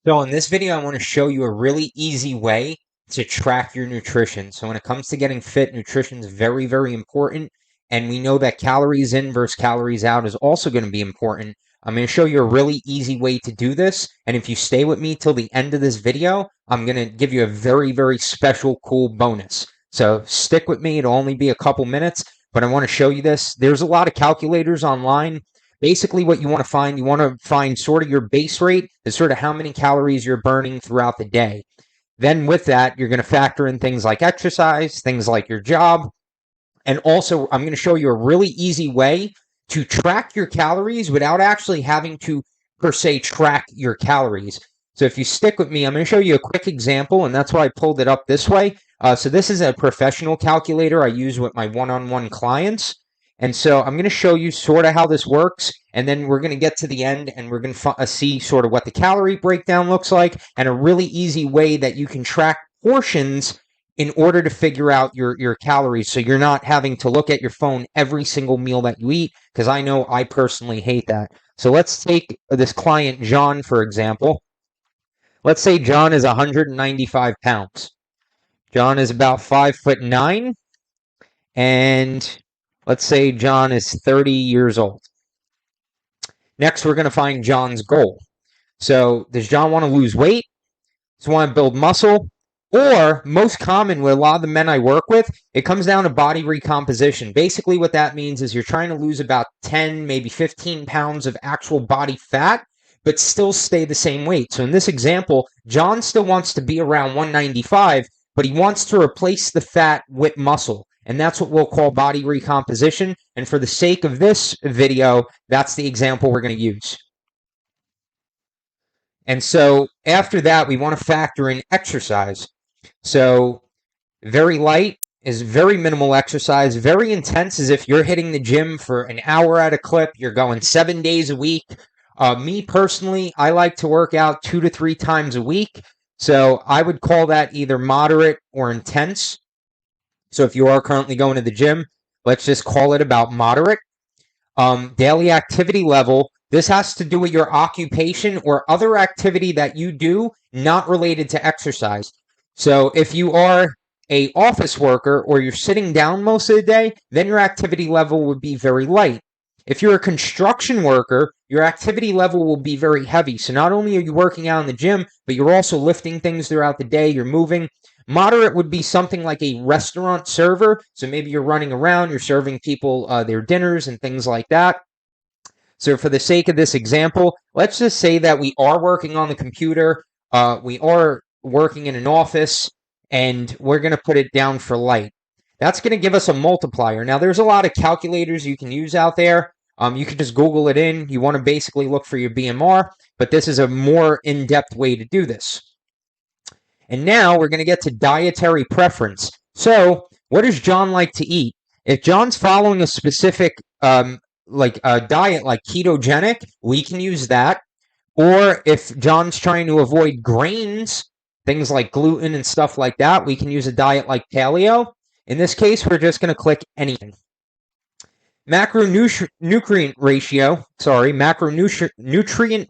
So in this video, I want to show you a really easy way to track your nutrition. So when it comes to getting fit, nutrition is very, very important. And we know that calories in versus calories out is also going to be important. I'm going to show you a really easy way to do this. And if you stay with me till the end of this video, I'm going to give you a very, very special, cool bonus. So stick with me. It'll only be a couple minutes, but I want to show you this. There's a lot of calculators online. Basically, what you want to find sort of your base rate is sort of how many calories you're burning throughout the day. Then with that, you're going to factor in things like exercise, things like your job. And also, I'm going to show you a really easy way to track your calories without actually having to, per se, track your calories. So if you stick with me, I'm going to show you a quick example, and that's why I pulled it up this way. So this is a professional calculator I use with my one-on-one clients. And so I'm going to show you sort of how this works, and then we're going to get to the end, and we're going to see sort of what the calorie breakdown looks like, and a really easy way that you can track portions in order to figure out your calories, so you're not having to look at your phone every single meal that you eat, because I know I personally hate that. So let's take this client, John, for example. Let's say John is 195 pounds. John is about 5'9", and let's say John is 30 years old. Next, we're going to find John's goal. So does John want to lose weight? Does he want to build muscle? Or, most common with a lot of the men I work with, it comes down to body recomposition. Basically what that means is you're trying to lose about 10, maybe 15 pounds of actual body fat, but still stay the same weight. So in this example, John still wants to be around 195, but he wants to replace the fat with muscle. And that's what we'll call body recomposition. And for the sake of this video, that's the example we're going to use. And so after that, we want to factor in exercise. So very light is very minimal exercise. Very intense is if you're hitting the gym for an hour at a clip, you're going 7 days a week. Me personally, I like to work out 2 to 3 times a week. So I would call that either moderate or intense. So if you are currently going to the gym, let's just call it about moderate. Daily activity level, this has to do with your occupation or other activity that you do not related to exercise. So if you are an office worker or you're sitting down most of the day, then your activity level would be very light. If you're a construction worker, your activity level will be very heavy. So not only are you working out in the gym, but you're also lifting things throughout the day, you're moving. Moderate would be something like a restaurant server. So maybe you're running around, you're serving people their dinners and things like that. So for the sake of this example, let's just say that we are working on the computer, we are working in an office, and we're going to put it down for light. That's going to give us a multiplier. Now, there's a lot of calculators you can use out there. You can just Google it in. You want to basically look for your BMR, but this is a more in-depth way to do this. And now we're going to get to dietary preference. So what does John like to eat? If John's following a specific like a diet like ketogenic, we can use that. Or if John's trying to avoid grains, things like gluten and stuff like that, we can use a diet like paleo. In this case, we're just going to click anything. Macronutrient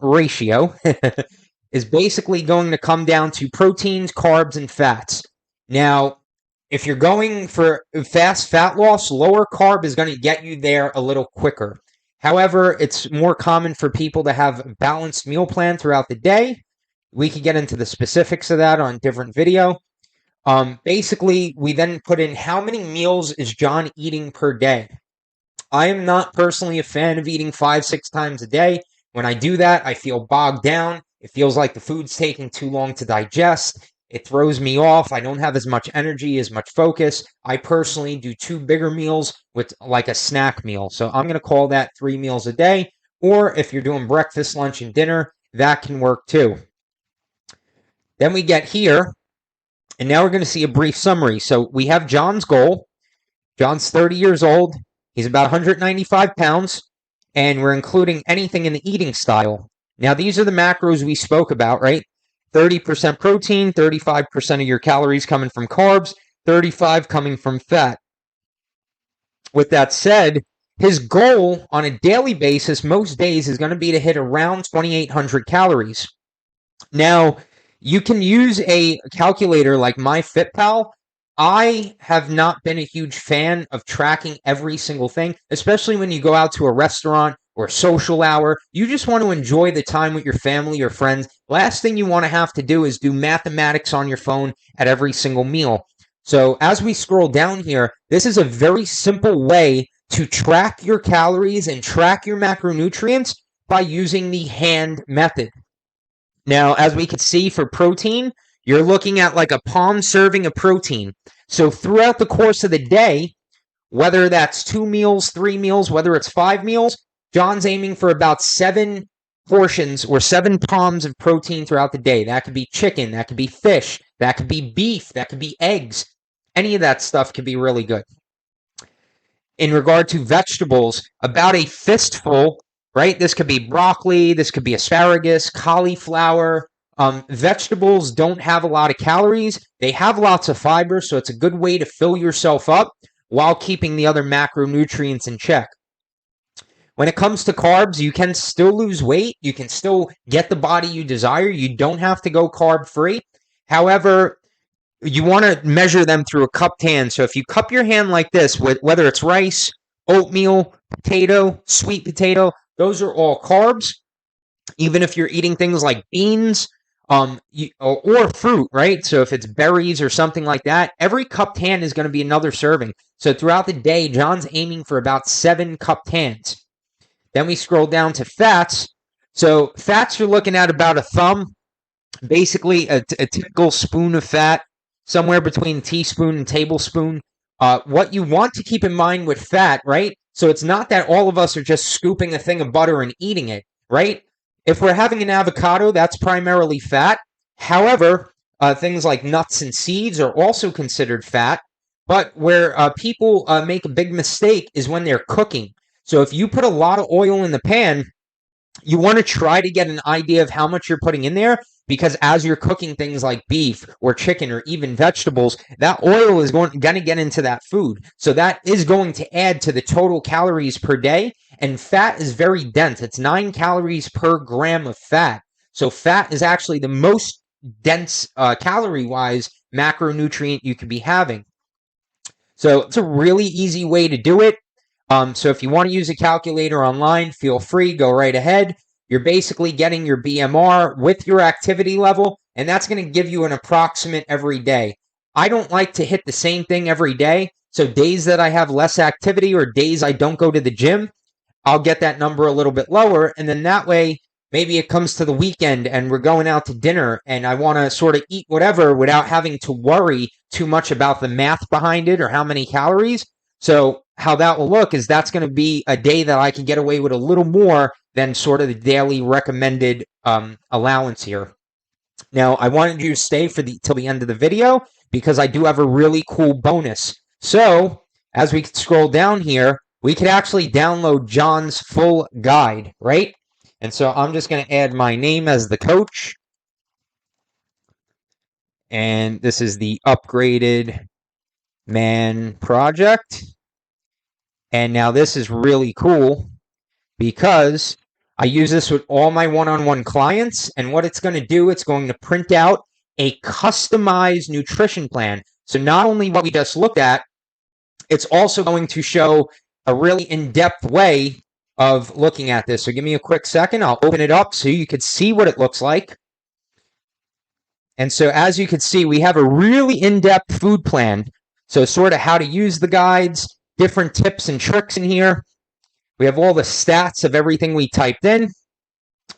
ratio is basically going to come down to proteins, carbs, and fats. Now, if you're going for fast fat loss, lower carb is going to get you there a little quicker. However, it's more common for people to have a balanced meal plan throughout the day. We could get into the specifics of that on a different video. Basically, we then put in how many meals is John eating per day. I am not personally a fan of eating 5-6 times a day. When I do that, I feel bogged down. It feels like the food's taking too long to digest. It throws me off. I don't have as much energy, as much focus. I personally do 2 bigger meals with like a snack meal. So I'm going to call that 3 meals a day. Or if you're doing breakfast, lunch, and dinner, that can work too. Then we get here, and now we're going to see a brief summary. So we have John's goal. John's 30 years old. He's about 195 pounds, and we're including anything in the eating style. Now, these are the macros we spoke about, right? 30% protein, 35% of your calories coming from carbs, 35% coming from fat. With that said, his goal on a daily basis most days is going to be to hit around 2,800 calories. Now, you can use a calculator like MyFitPal. I have not been a huge fan of tracking every single thing, especially when you go out to a restaurant or social hour. You just want to enjoy the time with your family or friends. Last thing you want to have to do is do mathematics on your phone at every single meal. So as we scroll down here, this is a very simple way to track your calories and track your macronutrients by using the hand method. Now, as we can see for protein, you're looking at like a palm serving of protein. So throughout the course of the day, whether that's 2 meals, 3 meals, whether it's 5 meals, John's aiming for about 7 portions or 7 palms of protein throughout the day. That could be chicken, that could be fish, that could be beef, that could be eggs. Any of that stuff could be really good. In regard to vegetables, about a fistful, right? This could be broccoli, this could be asparagus, cauliflower. Vegetables don't have a lot of calories. They have lots of fiber, so it's a good way to fill yourself up while keeping the other macronutrients in check. When it comes to carbs, you can still lose weight. You can still get the body you desire. You don't have to go carb-free. However, you want to measure them through a cupped hand. So if you cup your hand like this, whether it's rice, oatmeal, potato, sweet potato, those are all carbs. Even if you're eating things like beans or fruit, right? So if it's berries or something like that, every cupped hand is going to be another serving. So throughout the day, John's aiming for about 7 cupped hands. Then we scroll down to fats. So fats, you're looking at about a thumb, basically a typical spoon of fat, somewhere between teaspoon and tablespoon. What you want to keep in mind with fat, right? So it's not that all of us are just scooping a thing of butter and eating it, right? If we're having an avocado, that's primarily fat. However, things like nuts and seeds are also considered fat. But where people make a big mistake is when they're cooking. So if you put a lot of oil in the pan, you want to try to get an idea of how much you're putting in there, because as you're cooking things like beef or chicken or even vegetables, that oil is going to get into that food. So that is going to add to the total calories per day. And fat is very dense. It's 9 calories per gram of fat. So fat is actually the most dense calorie-wise macronutrient you could be having. So it's a really easy way to do it. So if you want to use a calculator online, feel free, go right ahead. You're basically getting your BMR with your activity level, and that's going to give you an approximate every day. I don't like to hit the same thing every day. So days that I have less activity or days I don't go to the gym, I'll get that number a little bit lower. And then that way, maybe it comes to the weekend and we're going out to dinner and I want to sort of eat whatever without having to worry too much about the math behind it or how many calories. So how that will look is that's going to be a day that I can get away with a little more than sort of the daily recommended allowance here. Now, I wanted you to stay till the end of the video because I do have a really cool bonus. So as we scroll down here, we could actually download John's full guide, right? And so I'm just going to add my name as the coach. And this is the upgraded man project. And now this is really cool because I use this with all my one-on-one clients. And what it's going to do, it's going to print out a customized nutrition plan. So not only what we just looked at, it's also going to show a really in-depth way of looking at this. So give me a quick second. I'll open it up so you could see what it looks like. And so as you can see, we have a really in-depth food plan. So sort of how to use the guides, different tips and tricks in here. We have all the stats of everything we typed in.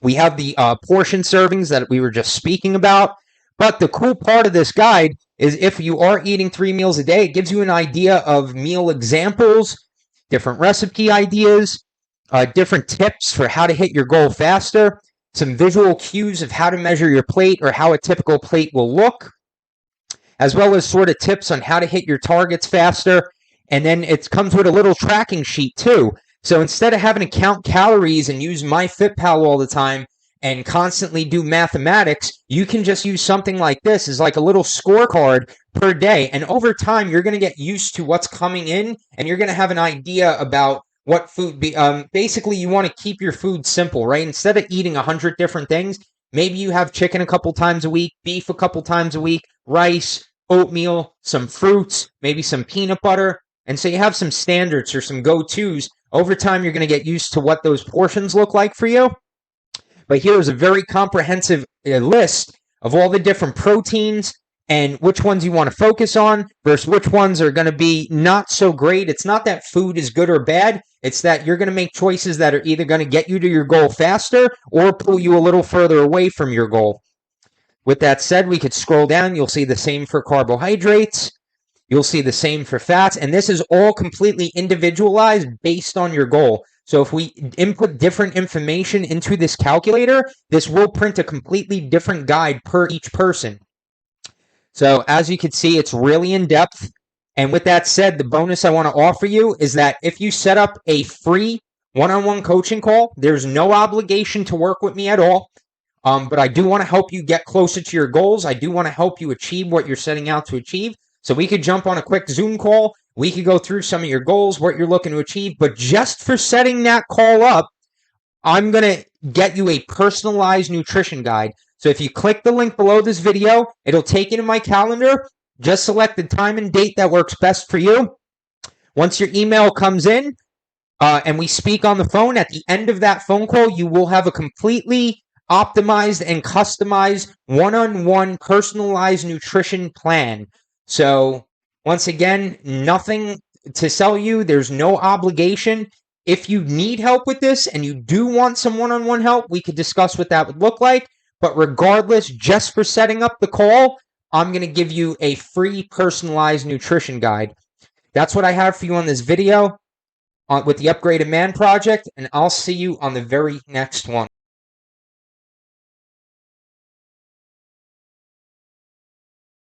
We have the portion servings that we were just speaking about. But the cool part of this guide is if you are eating 3 meals a day, it gives you an idea of meal examples, different recipe ideas, different tips for how to hit your goal faster, some visual cues of how to measure your plate or how a typical plate will look, as well as sort of tips on how to hit your targets faster. And then it comes with a little tracking sheet too. So instead of having to count calories and use MyFitPal all the time and constantly do mathematics, you can just use something like this as like a little scorecard per day. And over time, you're going to get used to what's coming in and you're going to have an idea about what food basically you want to keep your food simple, right? Instead of eating 100 different things, Maybe you have chicken a couple times a week, beef a couple times a week, rice, oatmeal, some fruits, maybe some peanut butter. And so you have some standards or some go-tos. Over time, you're going to get used to what those portions look like for you. But here's a very comprehensive list of all the different proteins and which ones you want to focus on versus which ones are going to be not so great. It's not that food is good or bad. It's that you're going to make choices that are either going to get you to your goal faster or pull you a little further away from your goal. With that said, we could scroll down. You'll see the same for carbohydrates. You'll see the same for fats. And this is all completely individualized based on your goal. So if we input different information into this calculator, this will print a completely different guide per each person. So as you can see, it's really in depth. And with that said, the bonus I want to offer you is that if you set up a free one-on-one coaching call, there's no obligation to work with me at all. But I do want to help you get closer to your goals. I do want to help you achieve what you're setting out to achieve. So we could jump on a quick Zoom call. We could go through some of your goals, what you're looking to achieve. But just for setting that call up, I'm going to get you a personalized nutrition guide. So if you click the link below this video, it'll take you to my calendar. Just select the time and date that works best for you. Once your email comes in and we speak on the phone, at the end of that phone call, you will have a completely optimized and customized one-on-one personalized nutrition plan. So once again, nothing to sell you. There's no obligation. If you need help with this and you do want some one-on-one help, we could discuss what that would look like. But regardless, just for setting up the call, I'm going to give you a free personalized nutrition guide. That's what I have for you on this video with the Upgraded Man Project, and I'll see you on the very next one.